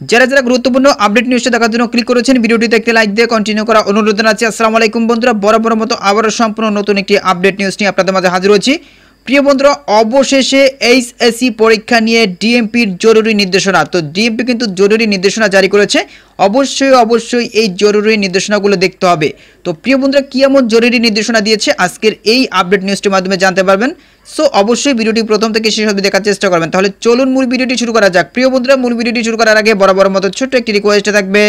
যারা যারা গুরুত্বপূর্ণ আপডেট নিউজটা দেখার জন্য ক্লিক করেছেন ভিডিওটিতে একটি লাইক দিয়ে কন্টিনিউ করা অনুরোধ জানাচ্ছি। আসসালামু আলাইকুম বন্ধুরা, বরাবর মতো আবারও সম্পূর্ণ নতুন একটি আপডেট নিউজ নিয়ে আপনাদের মাঝে হাজির হচ্ছি। প্রিয় বন্ধুরা, অবশেষে এইচএসসি পরীক্ষা নিয়ে ডিএমপির জরুরি নির্দেশনা। তো ডিএমপি কিন্তু জরুরি নির্দেশনা জারি করেছে। অবশ্যই এই জরুরি নির্দেশনাগুলো দেখতে হবে। তো প্রিয় বন্ধুরা, কী এমন জরুরি নির্দেশনা দিয়েছে আজকের এই আপডেট নিউজটির মাধ্যমে জানতে পারবেন। সো অবশ্যই ভিডিওটি প্রথম থেকে শেষ অবধি দেখার চেষ্টা করবেন। তাহলে চলুন মূল ভিডিওটি শুরু করা যাক। প্রিয় বন্ধুরা, মূল ভিডিওটি শুরু করার আগে বরাবর মতো ছোট্ট একটি রিকোয়েস্ট থাকবে,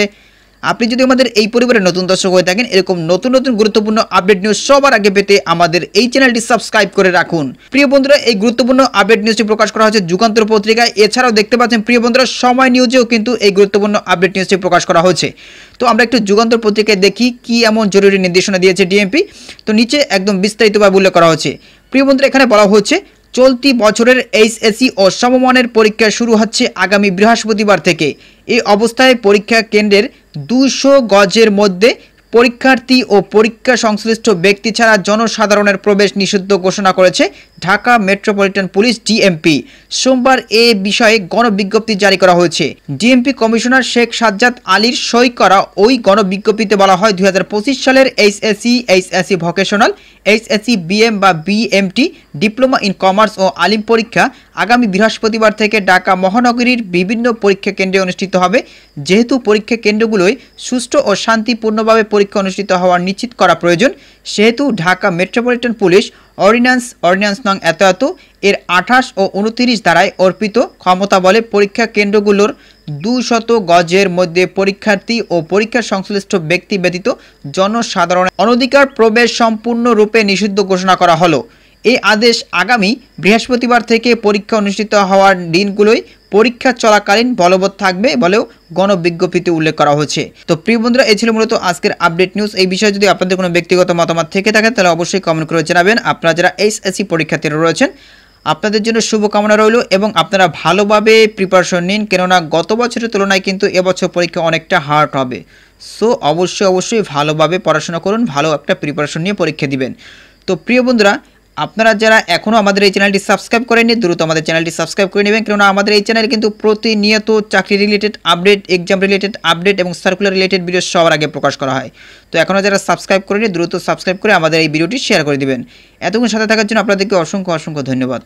আপনি যদি আমাদের এই পরিবারের নতুন দর্শক হয়ে থাকেন, এরকম নতুন নতুন গুরুত্বপূর্ণ আপডেট নিউজ সবার আগে পেতে আমাদের এই চ্যানেলটি সাবস্ক্রাইব করে রাখুন। প্রিয় বন্ধুরা, এই গুরুত্বপূর্ণ আপডেট নিউজটি প্রকাশ করা হচ্ছে যুগান্তর পত্রিকায়। এছাড়াও দেখতে পাচ্ছেন প্রিয় বন্ধুরা, সময় নিউজেও কিন্তু এই গুরুত্বপূর্ণ আপডেট নিউজটি প্রকাশ করা হচ্ছে। তো আমরা একটু যুগান্তর পত্রিকায় দেখি কি এমন জরুরি নির্দেশনা দিয়েছে ডিএমপি। তো নিচে একদম বিস্তারিতভাবে উল্লেখ করা হচ্ছে। প্রিয় বন্ধুরা, এখানে বলা হচ্ছে চলতি বছরের এইচএসসি ও সমমানের পরীক্ষা শুরু হচ্ছে আগামী বৃহস্পতিবার থেকে। এই অবস্থায় পরীক্ষা কেন্দ্রের 200 গজের মধ্যে পরীক্ষার্থী ও পরীক্ষা সংশ্লিষ্ট ব্যক্তি ছাড়া জনসাধারণের প্রবেশ নিষিদ্ধ ঘোষণা করেছে ঢাকা মেট্রোপলিটন পুলিশ ডিএমপি। সোমবার এ বিষয়ে গণবিজ্ঞপ্তি জারি করা হয়েছে। ডিএমপি কমিশনার শেখ সাজ্জাদ আলীর সই করা ওই গণবিজ্ঞপ্তিতে বলা হয় 2025 সালের এইচএসসি ভোকেশনাল, এইচএসসি বিএম বা বিএমটি, ডিপ্লোমা ইন কমার্স ও আলিম পরীক্ষা আগামী বৃহস্পতিবার থেকে ঢাকা মহানগরীর বিভিন্ন পরীক্ষা কেন্দ্রে অনুষ্ঠিত হবে। যেহেতু পরীক্ষা কেন্দ্রগুলোয় সুষ্ঠু ও শান্তিপূর্ণভাবে পরীক্ষা অনুষ্ঠিত হওয়ার নিশ্চিত করা প্রয়োজন, সেহেতু ঢাকা মেট্রোপলিটন পুলিশ অর্ডিন্যান্স নং এত এর 28 ও 29 ধারায় অর্পিত ক্ষমতা বলে পরীক্ষা কেন্দ্রগুলোর 200 গজের মধ্যে পরীক্ষার্থী ও পরীক্ষা সংশ্লিষ্ট ব্যক্তি ব্যতীত জনসাধারণের অনধিকার প্রবেশ সম্পূর্ণরূপে নিষিদ্ধ ঘোষণা করা হলো। এই আদেশ আগামী বৃহস্পতিবার থেকে পরীক্ষা অনুষ্ঠিত হওয়ার দিনগুলোই পরীক্ষা চলাকালীন বলবৎ থাকবে বলেও গণবিজ্ঞপ্তিতে উল্লেখ করা হয়েছে। তো প্রিয় বন্ধুরা, এই ছিল মূলত আজকের আপডেট নিউজ। এই বিষয়ে যদি আপনাদের কোনো ব্যক্তিগত মতামত থেকে থাকে তাহলে অবশ্যই কমেন্ট করে জানাবেন। আপনারা যারা এইচএসসি পরীক্ষার্থীরা রয়েছেন, আপনাদের জন্য শুভকামনা রইল এবং আপনারা ভালোভাবে প্রিপারেশন নিন, কেননা গত বছরের তুলনায় কিন্তু এবছর পরীক্ষা অনেকটা হার্ড হবে। সো অবশ্যই ভালোভাবে পড়াশোনা করুন, ভালো একটা প্রিপারেশন নিয়ে পরীক্ষা দিবেন। তো প্রিয় বন্ধুরা, আপনারা যারা এখনও আমাদের এই চ্যানেলটি সাবস্ক্রাইব করেননি, দ্রুত আমাদের চ্যানেলটি সাবস্ক্রাইব করে নেবেন, কেননা আমাদের এই চ্যানেলে কিন্তু প্রতিনিয়ত চাকরি related update, exam related update এবং সার্কুলার রিলেটেড ভিডিও সবার আগে প্রকাশ করা হয়। তো এখনও যারা সাবস্ক্রাইব করেনি, দ্রুত সাবস্ক্রাইব করে আমাদের এই ভিডিওটি শেয়ার করে দিবেন। এতক্ষণ সাথে থাকার জন্য আপনাদেরকে অসংখ্য ধন্যবাদ।